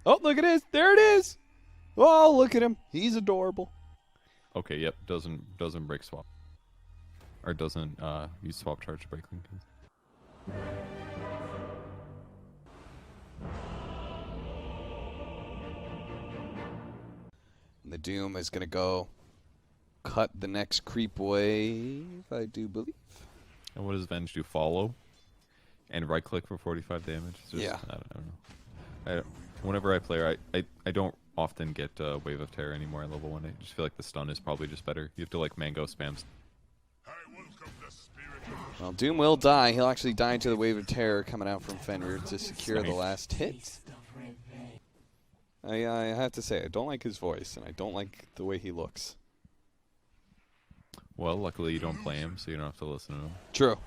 Oh, look at this. There it is. Oh, look at him. He's adorable. Okay, yep. Doesn't break swap. Or doesn't use swap charge to break link. The Doom is going to go cut the next creep wave, I do believe. And what does Venge do? Follow? And right click for 45 damage? Just, yeah. I don't know. Whenever I play, I don't often get Wave of Terror anymore at level 1. I just feel like the stun is probably just better. You have to like mango spams. Well, Doom will die. He'll actually die to the Wave of Terror coming out from Fenrir to secure the last hit. I have to say, I don't like his voice, and I don't like the way he looks. Well, luckily you don't play him, so you don't have to listen to him. True.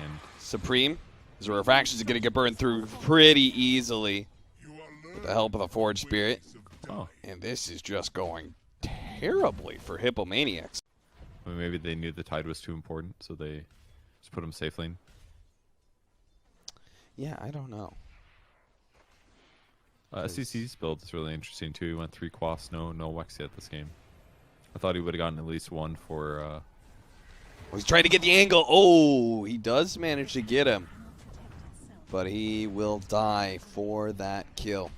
And Supreme, his refractions are going to get burned through pretty easily with the help of the Forge Spirit. oh, And this is just going terribly for Hippomaniacs. I mean, maybe they knew the tide was too important, so they just put him safe lane. Yeah, I don't know. Scc's build is really interesting too. He went 3 quasts, no Wex yet this game. I thought he would have gotten at least 1 for... Oh, he's trying to get the angle. Oh, he does manage to get him. But he will die for that kill.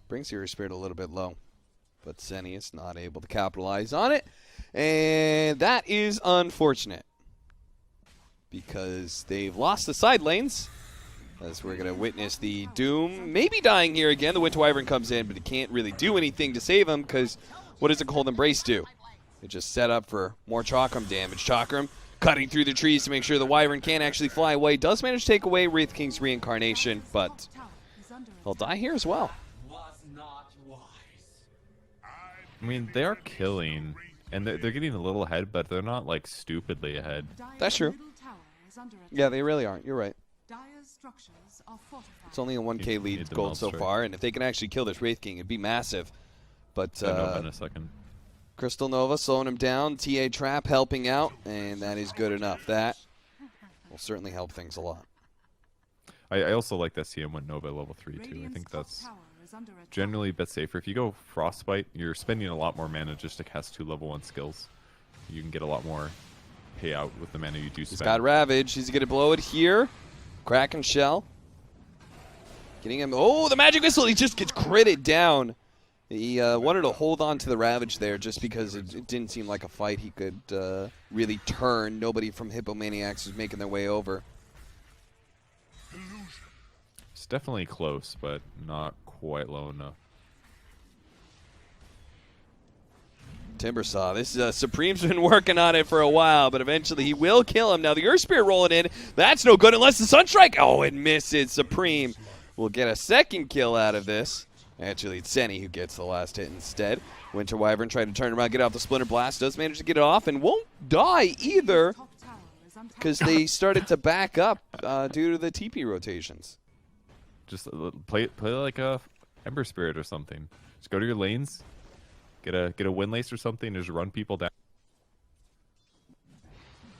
Brings your spirit a little bit low. But Senny is not able to capitalize on it. And that is unfortunate. Because they've lost the side lanes. As we're going to witness the Doom maybe dying here again. The Winter Wyvern comes in, but he can't really do anything to save him because what does a Cold Embrace do? It just set up for more Chakram damage. Chakram cutting through the trees to make sure the Wyvern can't actually fly away. Does manage to take away Wraith King's reincarnation, but he'll die here as well. I mean, they are killing, and they're getting a little ahead, but they're not like stupidly ahead. That's true. Yeah, they really aren't. You're right. It's only a 1k lead gold so far, and if they can actually kill this Wraith King, it'd be massive. But Nova in a second. Crystal Nova slowing him down, TA Trap helping out, and that is good enough. That will certainly help things a lot. I also like that CM went Nova level 3 too. I think that's generally a bit safer. If you go Frostbite, you're spending a lot more mana just to cast 2 level 1 skills. You can get a lot more payout with the mana you do spend. He's got Ravage. He's going to blow it here. Kraken Shell. Getting him. Oh, the Magic Missile. He just gets critted down. He wanted to hold on to the Ravage there just because it didn't seem like a fight he could really turn. Nobody from Hippomaniacs was making their way over. It's definitely close, but not quite low enough. Timbersaw. This Supreme's been working on it for a while, but eventually he will kill him. Now the Earth Spirit rolling in. That's no good unless the Sunstrike. Oh, it misses. Supreme will get a second kill out of this. Actually, it's Senny who gets the last hit instead. Winter Wyvern tried to turn around, get out the Splinter Blast. Does manage to get it off and won't die either because they started to back up due to the TP rotations. Just play like a Ember Spirit or something. Just go to your lanes. Get a Windlace or something, just run people down.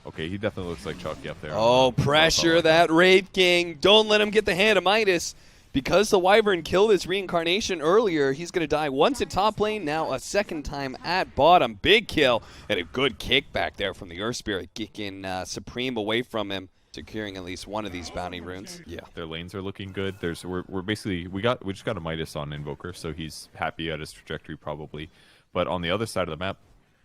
Okay, he definitely looks like Chucky up there. Oh, pressure that Wraith King. Don't let him get the hand of Midas. Because the Wyvern killed his reincarnation earlier, he's going to die once at top lane, now a second time at bottom. Big kill and a good kick back there from the Earth Spirit, kicking Supreme away from him, securing at least one of these bounty runes. Yeah, their lanes are looking good. We're basically we just got a Midas on Invoker, so he's happy at his trajectory probably. But on the other side of the map,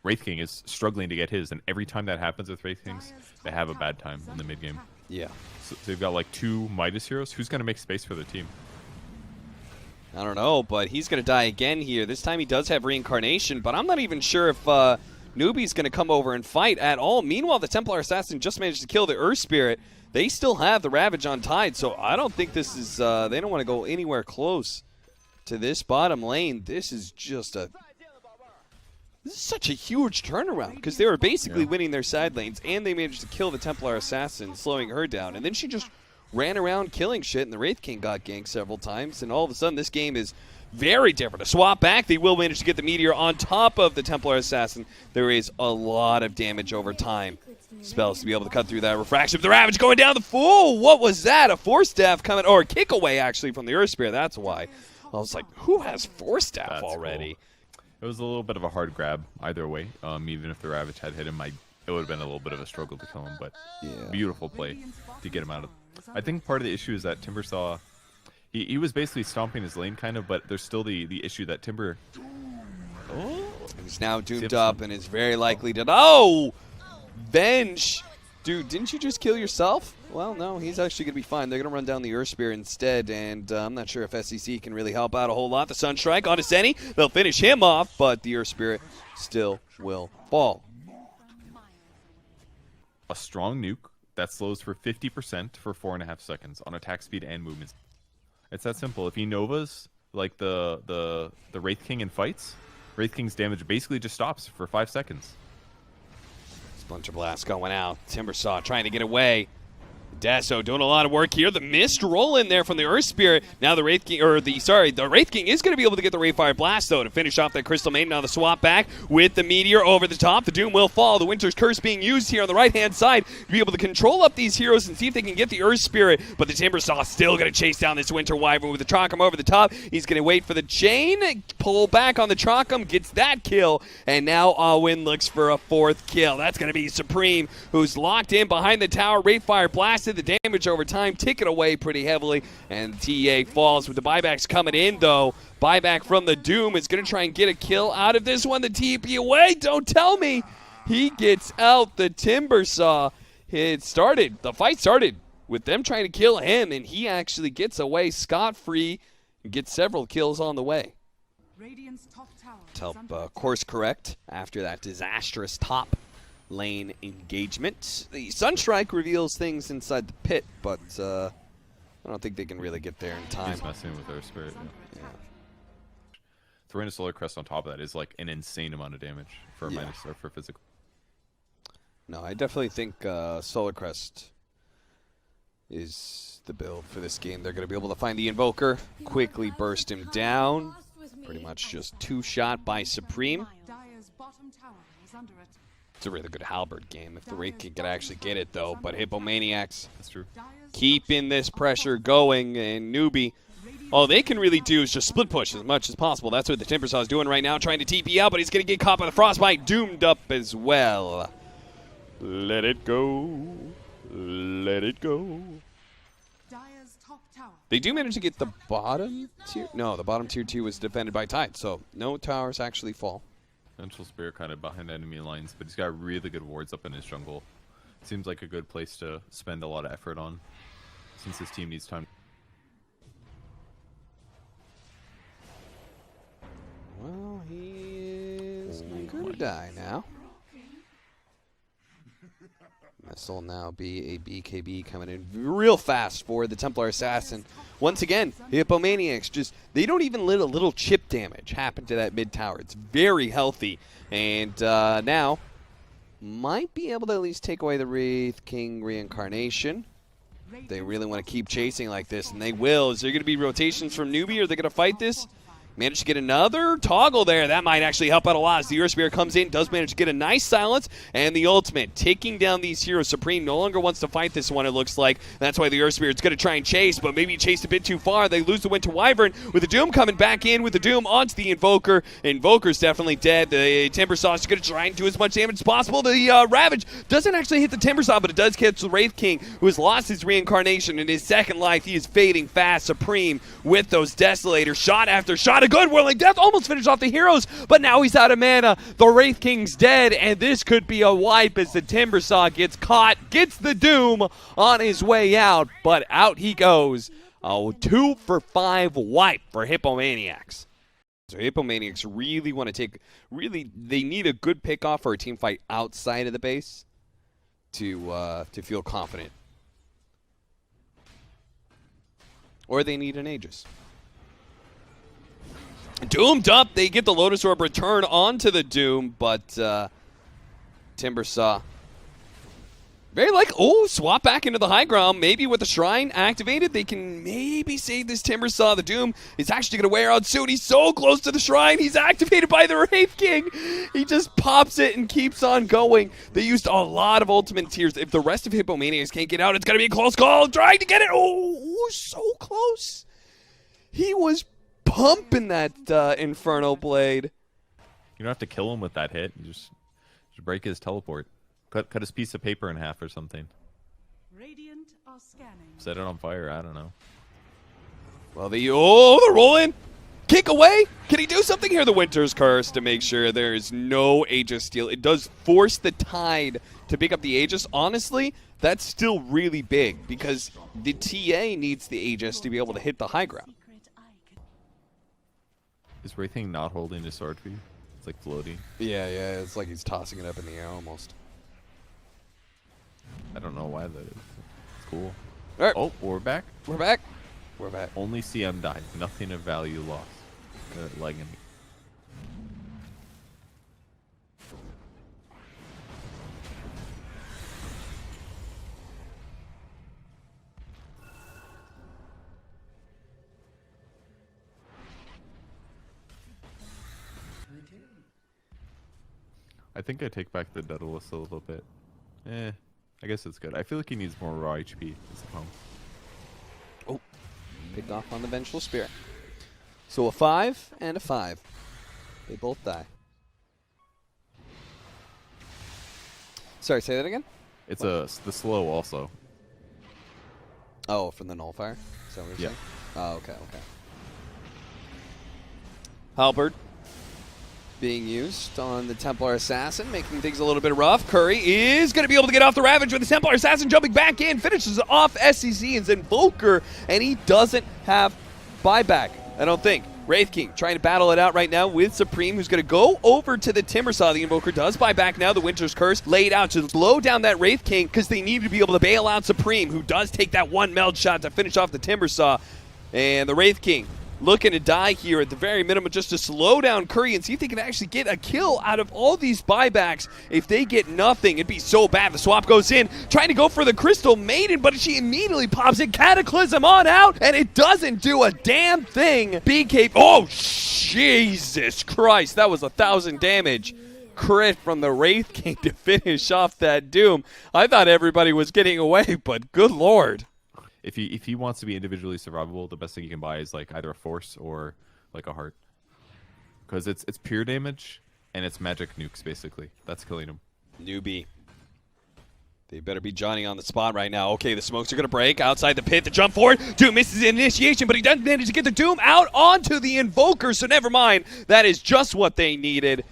Wraith King is struggling to get his, and every time that happens with Wraith Kings, they have a bad time in the mid game. Yeah. So they've got like 2 Midas heroes. Who's going to make space for their team? I don't know, but he's going to die again here. This time he does have reincarnation, but I'm not even sure if Newbee's going to come over and fight at all. Meanwhile, the Templar Assassin just managed to kill the Earth Spirit. They still have the Ravage on Tide, so I don't think this is, they don't want to go anywhere close to this bottom lane. This is just this is such a huge turnaround because they were basically winning their side lanes, and they managed to kill the Templar Assassin, slowing her down. And then she just ran around killing shit, and the Wraith King got ganked several times. And all of a sudden, this game is very different. A swap back, they will manage to get the Meteor on top of the Templar Assassin. There is a lot of damage over time Spells to be able to cut through that refraction. The Ravage going down the full. What was that? A Force Staff coming, or a kick away actually from the Earth Spear. That's why. I was like, who has Force Staff That's already? Cool. It was a little bit of a hard grab either way. Even if the Ravage had hit him, it would have been a little bit of a struggle to kill him. But beautiful play to get him out of. I think part of the issue is that Timbersaw, he was basically stomping his lane kind of, but there's still the issue that Timber. Oh, he's now doomed up and is very likely to. Oh! Venge! Dude, didn't you just kill yourself? Well, no, he's actually going to be fine. They're going to run down the Earth Spear instead, and I'm not sure if Sccc can really help out a whole lot. The Sunstrike on Aseni. They'll finish him off, but the Earth Spirit still will fall. A strong nuke that slows for 50% for 4.5 seconds on attack speed and movement. It's that simple. If he Novas like the Wraith King in fights, Wraith King's damage basically just stops for 5 seconds. Splinter Blast going out. Timbersaw trying to get away. Deso doing a lot of work here. The mist roll in there from the Earth Spirit. Now the Wraith King, the Wraith King is going to be able to get the Wraithfire Blast though to finish off that Crystal Maiden. Now the swap back with the Meteor over the top. The Doom will fall. The Winter's Curse being used here on the right-hand side to be able to control up these heroes and see if they can get the Earth Spirit. But the Timbersaw still going to chase down this Winter Wyvern with the Tracham over the top. He's going to wait for the chain, pull back on the Tracham, gets that kill, and now Alwyn looks for a 4th kill. That's going to be Supreme, who's locked in behind the tower. Wraithfire blasted. The damage over time, tick it away pretty heavily, and TA falls with the buybacks coming in though. Buyback from the Doom is going to try and get a kill out of this one. The TP away, don't tell me. He gets out the Timbersaw. The fight started with them trying to kill him, and he actually gets away scot-free and gets several kills on the way. Help course correct after that disastrous top lane engagement. The Sunstrike reveals things inside the pit, but I don't think they can really get there in time. He's messing with Earth Spirit. Yeah. Throwing a Solar Crest on top of that is like an insane amount of damage for minus or for physical. No, I definitely think Solar Crest is the build for this game. They're going to be able to find the Invoker, quickly burst him down. Pretty much just 2-shot by Supreme. It's a really good halberd game if the Wraith King could actually get it though, but Hippomaniacs keeping this pressure going, and Newbee, all they can really do is just split push as much as possible. That's what the Timbersaw is doing right now, trying to TP out, but he's going to get caught by the Frostbite, doomed up as well. Let it go. Let it go. They do manage to get the bottom tier. No, the bottom tier 2 was defended by Tide, so no towers actually fall. Vengeful Spear kind of behind enemy lines, but he's got really good wards up in his jungle. Seems like a good place to spend a lot of effort on, since his team needs time. Well, he is going to die now. This will now be a BKB coming in real fast for the Templar Assassin. Once again, Hippomaniacs they don't even let a little chip damage happen to that mid tower. It's very healthy. And now might be able to at least take away the Wraith King reincarnation. They really want to keep chasing like this, and they will. Is there going to be rotations from Newbee? Are they going to fight this? Managed to get another toggle there. That might actually help out a lot as the Earth Spear comes in. Does manage to get a nice silence. And the ultimate, taking down these heroes. Supreme no longer wants to fight this one, it looks like. That's why the Earth Spear is going to try and chase, but maybe chased a bit too far. They lose the Winter Wyvern with the Doom coming back in with the Doom onto the Invoker. Invoker's definitely dead. The Timbersaw is going to try and do as much damage as possible. The Ravage doesn't actually hit the Timbersaw, but it does catch the Wraith King, who has lost his reincarnation in his second life. He is fading fast. Supreme with those Desolators. Shot after shot. A good Whirling Death almost finished off the heroes, but now he's out of mana. The Wraith King's dead, and this could be a wipe as the Timbersaw gets caught, gets the Doom on his way out, but out he goes. A 2 for 5 wipe for Hippomaniacs. So Hippomaniacs really want to they need a good pickoff for a team fight outside of the base to feel confident. Or they need an Aegis. Doomed up, they get the Lotus Orb return onto the Doom, but Timbersaw Very like, oh, swap back into the high ground. Maybe with the Shrine activated, they can maybe save this Timbersaw. The Doom is actually going to wear out soon. He's so close to the Shrine. He's activated by the Wraith King. He just pops it and keeps on going. They used a lot of ultimate tiers. If the rest of Hippomaniacs can't get out, it's going to be a close call. Trying to get it. Oh, so close. He was pumping that Infernal Blade. You don't have to kill him with that hit. You just break his teleport. Cut his piece of paper in half or something. Radiant are scanning. Set it on fire. I don't know. Well, they're rolling. Kick away. Can he do something here? The Winter's Curse to make sure there is no Aegis steal. It does force the Tide to pick up the Aegis. Honestly, that's still really big because the TA needs the Aegis to be able to hit the high ground. Is Wraithing not holding his sword for you? It's like floating. Yeah, it's like he's tossing it up in the air almost. I don't know why that is. It's cool. All right. Oh, we're back. We're back. We're back. Only CM died. Nothing of value lost. Legging. I think I take back the Daedalus a little bit. I guess it's good. I feel like he needs more raw HP. Oh, picked off on the Vengeful Spirit. So a 5 and a 5. They both die. Sorry, say that again? It's the slow also. Oh, from the Nullifier? Is that what you're saying? Oh, okay. Halberd being used on the Templar Assassin, making things a little bit rough. Curry is going to be able to get off the Ravage with the Templar Assassin jumping back in, finishes off Sccc and Invoker, and he doesn't have buyback, I don't think. Wraith King trying to battle it out right now with Supreme, who's going to go over to the Timbersaw. The Invoker does buy back now. The Winter's Curse laid out to slow down that Wraith King because they need to be able to bail out Supreme, who does take that one meld shot to finish off the Timbersaw. And the Wraith King looking to die here at the very minimum just to slow down Curry and see if they can actually get a kill out of all these buybacks. If they get nothing, it'd be so bad. The swap goes in, trying to go for the Crystal Maiden, but she immediately pops it. Cataclysm on out, and it doesn't do a damn thing. BK, oh, Jesus Christ, that was 1,000 damage. Crit from the Wraith King to finish off that Doom. I thought everybody was getting away, but good lord. If he wants to be individually survivable, the best thing you can buy is like either a force or like a heart, because it's pure damage and it's magic nukes basically. That's killing him. Newbee. They better be Johnny on the spot right now. Okay, the smokes are going to break outside the pit. The jump forward. Doom misses the initiation, but he doesn't manage to get the Doom out onto the Invoker, so never mind. That is just what they needed.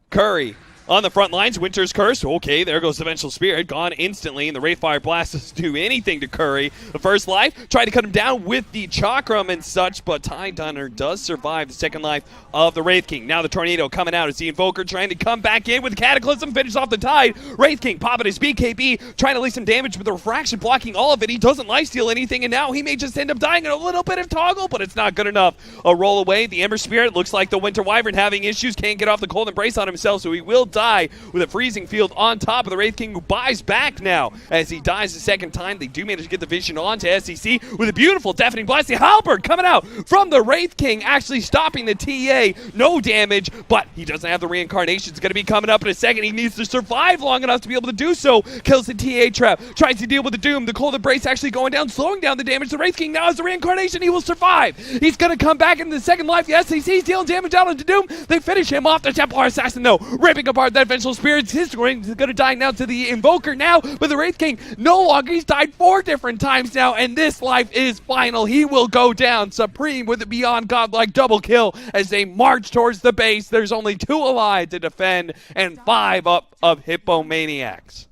Curry on the front lines, Winter's Curse. Okay, there goes the Vengeful Spirit. Gone instantly, and the Wraithfire Blast doesn't do anything to Curry. The first life, tried to cut him down with the Chakram and such, but Tide Dunner does survive the second life of the Wraith King. Now the Tornado coming out as the Invoker trying to come back in with the Cataclysm, finish off the Tide. Wraith King popping his BKB, trying to leave some damage with the Refraction blocking all of it. He doesn't lifesteal anything, and now he may just end up dying in a little bit of toggle, but it's not good enough. A roll away. The Ember Spirit looks like the Winter Wyvern having issues, can't get off the Cold Embrace on himself, so he will die with a freezing field on top of the Wraith King, who buys back now as he dies the second time. They do manage to get the vision onto Sccc with a beautiful Deafening Blast. The Halberd coming out from the Wraith King, actually stopping the TA. No damage, but he doesn't have the reincarnation. It's going to be coming up in a second. He needs to survive long enough to be able to do so. Kills the TA trap, tries to deal with the Doom. The Cold Embrace actually going down, slowing down the damage. The Wraith King now has the reincarnation. He will survive. He's going to come back into the second life. The SCC's dealing damage out into Doom. They finish him off. The Templar Assassin, though, ripping apart that Vengeful Spirit. His ring is going to die now to the Invoker now, but the Wraith King no longer. He's died 4 different times now, and this life is final. He will go down. Supreme with a beyond godlike double kill as they march towards the base. There's only 2 alive to defend and 5 up of Hippomaniacs.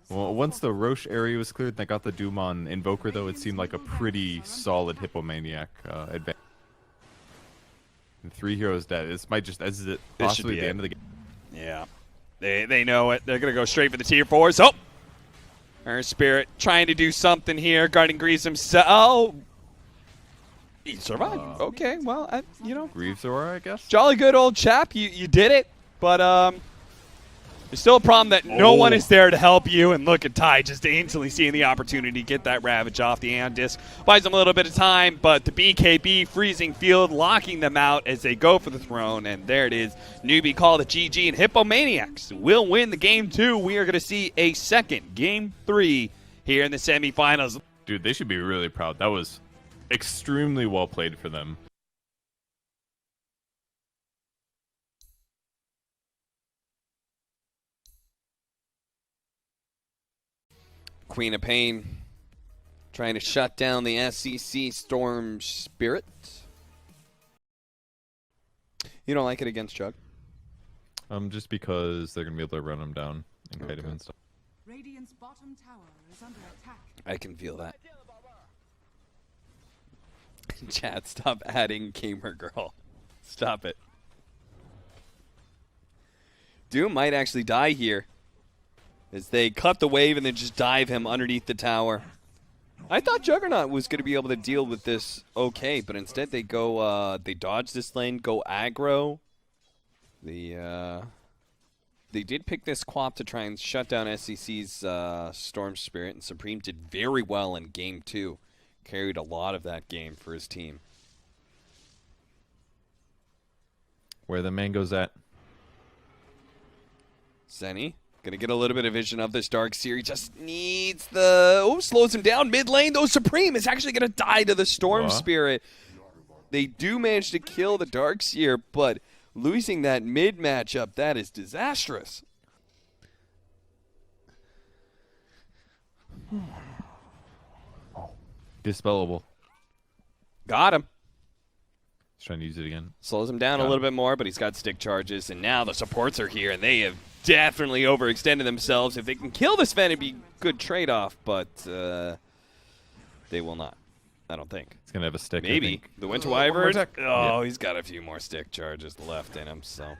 Well, once the Roche area was cleared and they got the Doom on Invoker, though, it seemed like a pretty solid Hippomaniac advance. And 3 heroes dead. This might just this is it. Possibly the end of the game. Yeah. They know it. They're going to go straight for the tier 4s. Oh! Earth Spirit trying to do something here. Guarding Greaves himself. Oh! He survived. Okay, well, you know. Greaves Aura, I guess? Jolly good old chap. You did it. But, There's still a problem that no one is there to help you, and look at Ty just instantly seeing the opportunity to get that Ravage off the Aeon Disc. Buys them a little bit of time, but the BKB freezing field, locking them out as they go for the throne, and there it is. Newbee called a GG, and Hippomaniacs will win the game 2. We are going to see a second game 3 here in the semifinals. Dude, they should be really proud. That was extremely well played for them. Queen of Pain trying to shut down the SCC Storm Spirit. You don't like it against Chug? Just because they're gonna be able to run them down and kite him and stuff. Radiant's bottom tower is under attack. I can feel that. Chat, stop adding gamer girl. Stop it. Doom might actually die here as they cut the wave and then just dive him underneath the tower. I thought Juggernaut was going to be able to deal with this okay, but instead they go, they dodge this lane, go aggro. They did pick this Quap to try and shut down SCC's Storm Spirit, and Supreme did very well in game 2. Carried a lot of that game for his team. Where the mango's at. Zenny gonna get a little bit of vision of this Darkseer. He just needs the... Oh, slows him down mid lane, though. Supreme is actually gonna die to the Storm Spirit. They do manage to kill the Darkseer, but losing that mid matchup, that is disastrous. Dispellable. Got him. He's trying to use it again. Slows him down a little bit more, but he's got stick charges, and now the supports are here, and they have definitely overextended themselves. If they can kill this Sven, it'd be a good trade-off, but they will not, I don't think. He's going to have a stick, Maybe. The Winter Wyvern? Oh, he's got a few more stick charges left in him, so.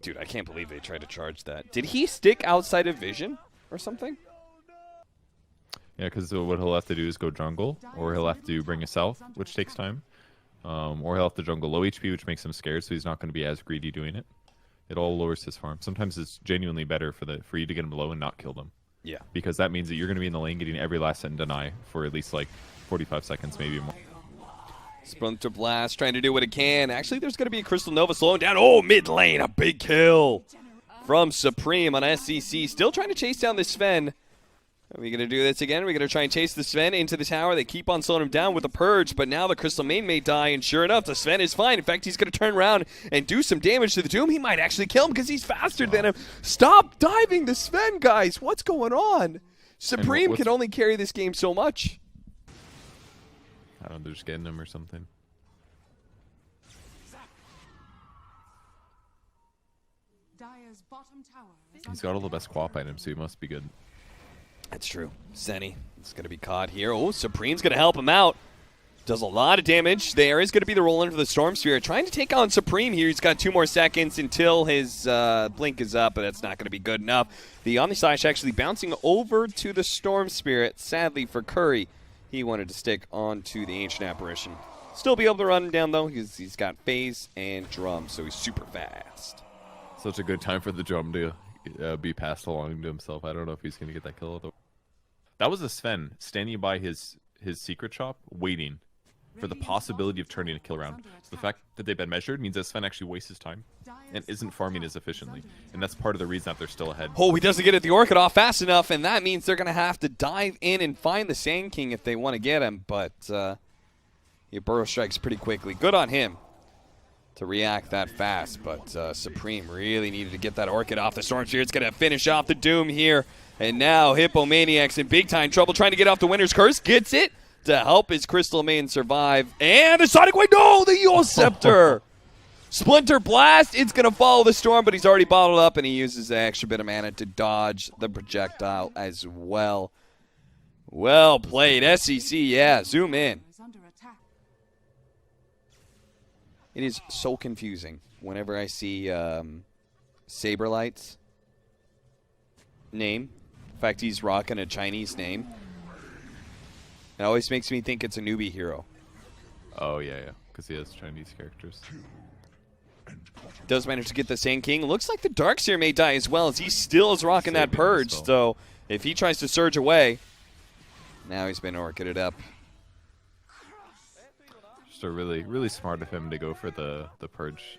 Dude, I can't believe they tried to charge that. Did he stick outside of vision or something? Yeah, because what he'll have to do is go jungle, or he'll have to bring a south, which takes time. Or he'll have to jungle low HP, which makes him scared, so he's not going to be as greedy doing it. It all lowers his farm. Sometimes it's genuinely better for you to get him low and not kill them. Yeah. Because that means that you're going to be in the lane getting every last set and deny for at least like 45 seconds, maybe more. Splinter Blast trying to do what it can. Actually, there's going to be a Crystal Nova slowing down. Oh, mid lane, a big kill from Supreme on SCC. Still trying to chase down this Sven. Are we going to do this again? We're going to try and chase the Sven into the tower. They keep on slowing him down with the Purge, but now the Crystal Main may die, and sure enough, the Sven is fine. In fact, he's going to turn around and do some damage to the Doom. He might actually kill him because he's faster than him. Stop diving the Sven, guys. What's going on? Supreme can only carry this game so much. I don't know, they're just getting him or something. Dire's bottom tower is He's got all the best Quap items, so he must be good. That's true. Zenny is going to be caught here. Oh, Supreme's going to help him out. Does a lot of damage. There is going to be the roll in for the Storm Spirit. Trying to take on Supreme here. He's got 2 more seconds until his blink is up, but that's not going to be good enough. The Omnislash actually bouncing over to the Storm Spirit. Sadly for Curry, he wanted to stick onto the Ancient Apparition. Still be able to run him down, though. He's got Phase and Drum, so he's super fast. Such a good time for the drum to be passed along to himself. I don't know if he's going to get that kill. Though. That was a Sven standing by his secret shop, waiting for the possibility of turning a kill around. So the fact that they've been measured means that Sven actually wastes his time and isn't farming as efficiently. And that's part of the reason that they're still ahead. Oh, he doesn't get at the Orchid off fast enough, and that means they're going to have to dive in and find the Sand King if they want to get him. But he burrow strikes pretty quickly. Good on him to react that fast, but Supreme really needed to get that Orchid off the Storm Spirit. It's going to finish off the Doom here, and now Hippomaniacs in big time trouble trying to get off the Winter's Curse. Gets it to help his Crystal Main survive, and the Sonic Wave, no, the Yule Scepter! Splinter Blast, it's going to follow the Storm, but he's already bottled up, and he uses the extra bit of mana to dodge the projectile as well. Well played, SCC, yeah, zoom in. under attack. It is so confusing whenever I see Saberlight's name. In fact, he's rocking a Chinese name. It always makes me think it's a Newbee hero. Oh, yeah, because he has Chinese characters. Does manage to get the Sand King. Looks like the Darkseer may die as well, as he still is rocking that Purge. So if he tries to surge away, now he's been orchided up. Just a really, really smart of him to go for the Purge.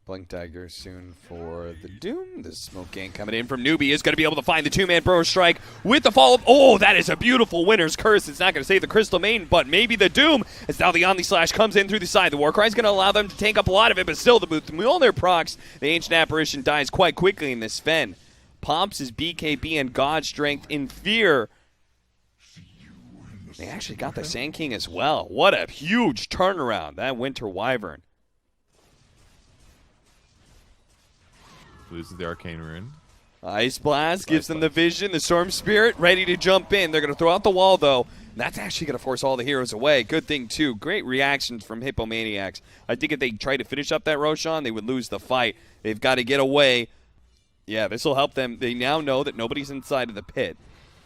Blink Dagger soon for the Doom. The Smoke Gang coming in from Newbee is going to be able to find the two-man Burrow Strike with the follow-up. Oh, that is a beautiful Winner's Curse. It's not going to save the Crystal Maiden, but maybe the Doom. As now the Omni Slash comes in through the side. The Warcry is going to allow them to tank up a lot of it, but still the Mjolnir procs. The Ancient Apparition dies quite quickly in this Sven. Pops his BKB and God Strength in fear. They actually got the Sand King as well. What a huge turnaround, that Winter Wyvern. Loses the Arcane Rune. Ice Blast gives them the vision. The Storm Spirit ready to jump in. They're going to throw out the wall, though. That's actually going to force all the heroes away. Good thing, too. Great reactions from Hippomaniacs. I think if they try to finish up that Roshan, they would lose the fight. They've got to get away. Yeah, this will help them. They now know that nobody's inside of the pit.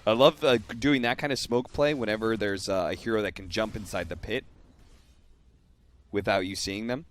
I love doing that kind of smoke play whenever there's a hero that can jump inside the pit without you seeing them.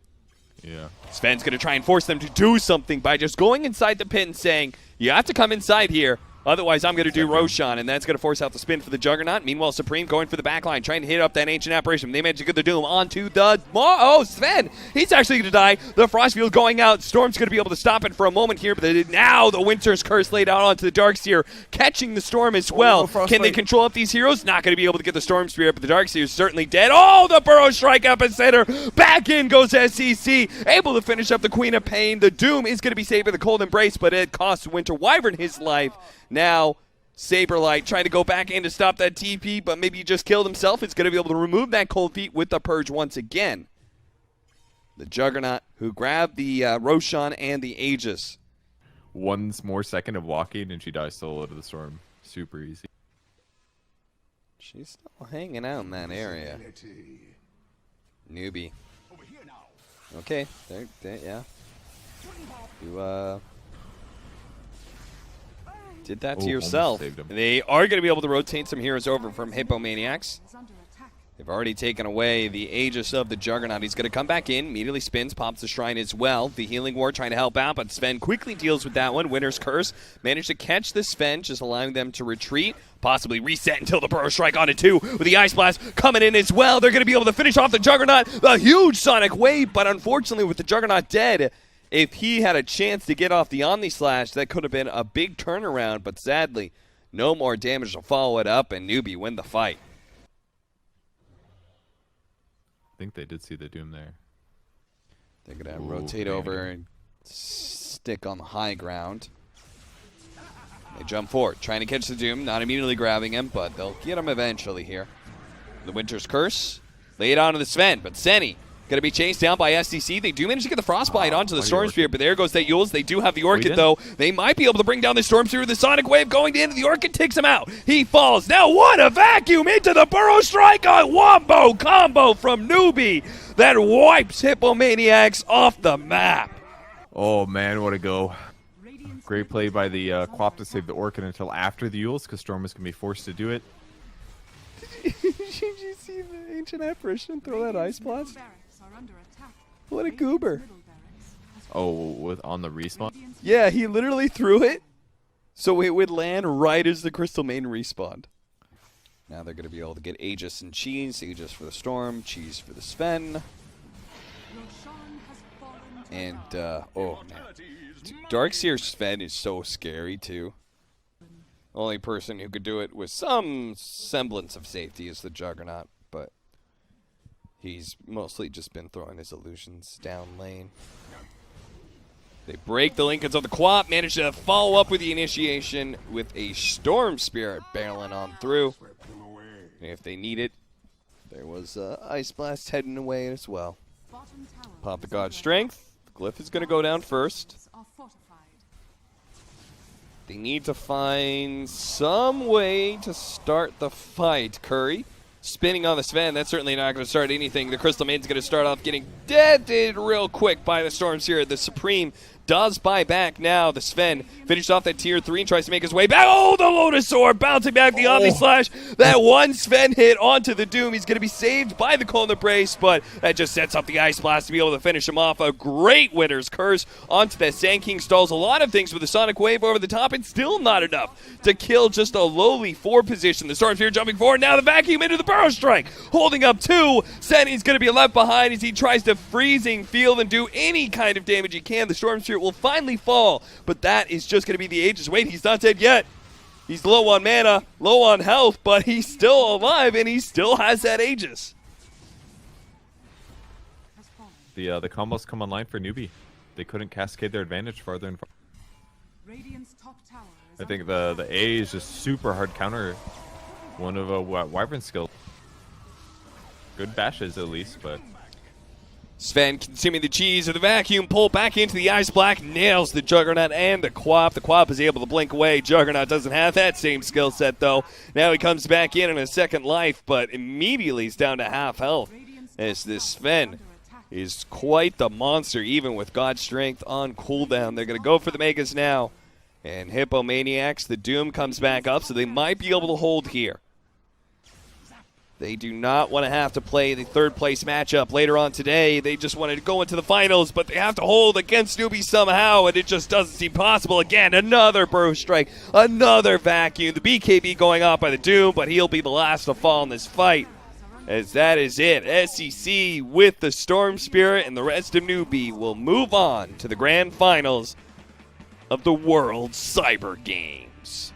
Yeah. Sven's going to try and force them to do something by just going inside the pit and saying, you have to come inside here, otherwise I'm going to do Roshan, and that's going to force out the spin for the Juggernaut. Meanwhile, Supreme going for the backline, trying to hit up that Ancient Apparition. They manage to get the Doom onto the... Oh, Sven! He's actually going to die. The Frostfield going out. Storm's going to be able to stop it for a moment here, but now the Winter's Curse laid out onto the Darkseer, catching the Storm as well. Can they control up these heroes? Not going to be able to get the Storm Spirit, but the Darkseer is certainly dead. Oh, the Burrow Strike epicenter! Back in goes Sccc, able to finish up the Queen of Pain. The Doom is going to be saved by the Cold Embrace, but it costs Winter Wyvern his life. Now, Saberlight trying to go back in to stop that TP, but maybe he just killed himself. It's going to be able to remove that Cold Feet with the Purge once again. The Juggernaut, who grabbed the Roshan and the Aegis. One more second of walking, and she dies solo to the Storm. Super easy. She's still hanging out in that area. Newbee. Okay, yeah. You, did that to yourself. They are going to be able to rotate some heroes over from Hippomaniacs. They've already taken away the Aegis of the Juggernaut. He's going to come back in, immediately spins, pops the Shrine as well. The Healing Ward trying to help out, but Sven quickly deals with that one. Winner's Curse managed to catch the Sven, just allowing them to retreat, possibly reset until the Burrow Strike on it too, with the Ice Blast coming in as well. They're going to be able to finish off the Juggernaut. A huge Sonic Wave, but unfortunately with the Juggernaut dead, if he had a chance to get off the Omni Slash, that could have been a big turnaround, but sadly, no more damage to follow it up, and Newbee win the fight. I think they did see the Doom there. They're going to rotate over and stick on the high ground. They jump forward, trying to catch the Doom, not immediately grabbing him, but they'll get him eventually here. The Winter's Curse, lay it onto the Sven, but Senny going to be chased down by SCC. They do manage to get the Frostbite onto the Storm Spirit, but there goes that Yules. They do have the Orchid, though. They might be able to bring down the Storm Spirit with the Sonic Wave going into the Orchid, takes him out. He falls. Now what a vacuum into the Burrow Strike. A wombo combo from Newbee that wipes Hippomaniacs off the map. Oh, man, what a go. Great play by the Quap to save the Orchid until after the Yules, because Storm is going to be forced to do it. Did you see the Ancient Apparition throw that Ice Blast? What a goober. Oh, on the respawn? Yeah, he literally threw it so it would land right as the Crystal Maiden respawned. Now they're going to be able to get Aegis and Cheese. Aegis for the Storm, Cheese for the Sven. And, oh, man. Darkseer Sven is so scary, too. Only person who could do it with some semblance of safety is the Juggernaut, but he's mostly just been throwing his illusions down lane. They break the Lincolns of the Quap, manage to follow up with the initiation with a Storm Spirit barreling on through. And if they need it, there was Ice Blast heading away as well. Pop the God Strength. The Glyph is going to go down first. They need to find some way to start the fight. Curry spinning on the Sven. That's certainly not going to start anything. The Crystal Maiden's going to start off getting deaded real quick by the Storm Spirit. The Supreme does buy back now. The Sven finished off that tier 3 and tries to make his way back. Oh, the Lotus Sword bouncing back the Omni Slash. That one Sven hit onto the Doom. He's going to be saved by the Colon Brace, but that just sets up the Ice Blast to be able to finish him off. A great Winter's Curse onto that Sand King. Stalls a lot of things with the Sonic Wave over the top. It's still not enough to kill just a lowly 4 position. The Storm Sphere jumping forward. Now the Vacuum into the Burrow Strike. Holding up 2. Senny's going to be left behind as he tries to Freezing Field and do any kind of damage he can. The Storm Sphere will finally fall, but that is just going to be the Aegis. Wait, he's not dead yet. He's low on mana, low on health, but he's still alive, and he still has that Aegis. The combos come online for Newbee. They couldn't cascade their advantage farther and farther. Radiant's top tower is I think the A is just super hard counter. One of a Wyvern skill. Good bashes at least, but Sven consuming the cheese of the Vacuum, pull back into the Ice Black, nails the Juggernaut and the Quap. The Quap is able to blink away. Juggernaut doesn't have that same skill set, though. Now he comes back in a second life, but immediately he's down to half health. As this Sven is quite the monster, even with God's Strength on cooldown. They're going to go for the Megas now. And Hippomaniacs, the Doom comes back up, so they might be able to hold here. They do not want to have to play the third place matchup later on today. They just wanted to go into the finals, but they have to hold against Newbee somehow, and it just doesn't seem possible. Again, another Burrow Strike, another Vacuum. The BKB going off by the Doom, but he'll be the last to fall in this fight. As that is it. SCC with the Storm Spirit and the rest of Newbee will move on to the grand finals of the World Cyber Games.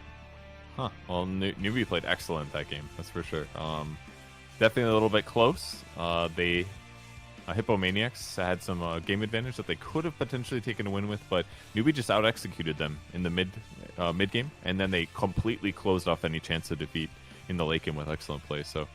Huh. Well, Newbee played excellent that game, that's for sure. Definitely a little bit close. Hippomaniacs had some game advantage that they could have potentially taken a win with, but Newbee just out-executed them in the mid game, and then they completely closed off any chance of defeat in the late game with excellent play. So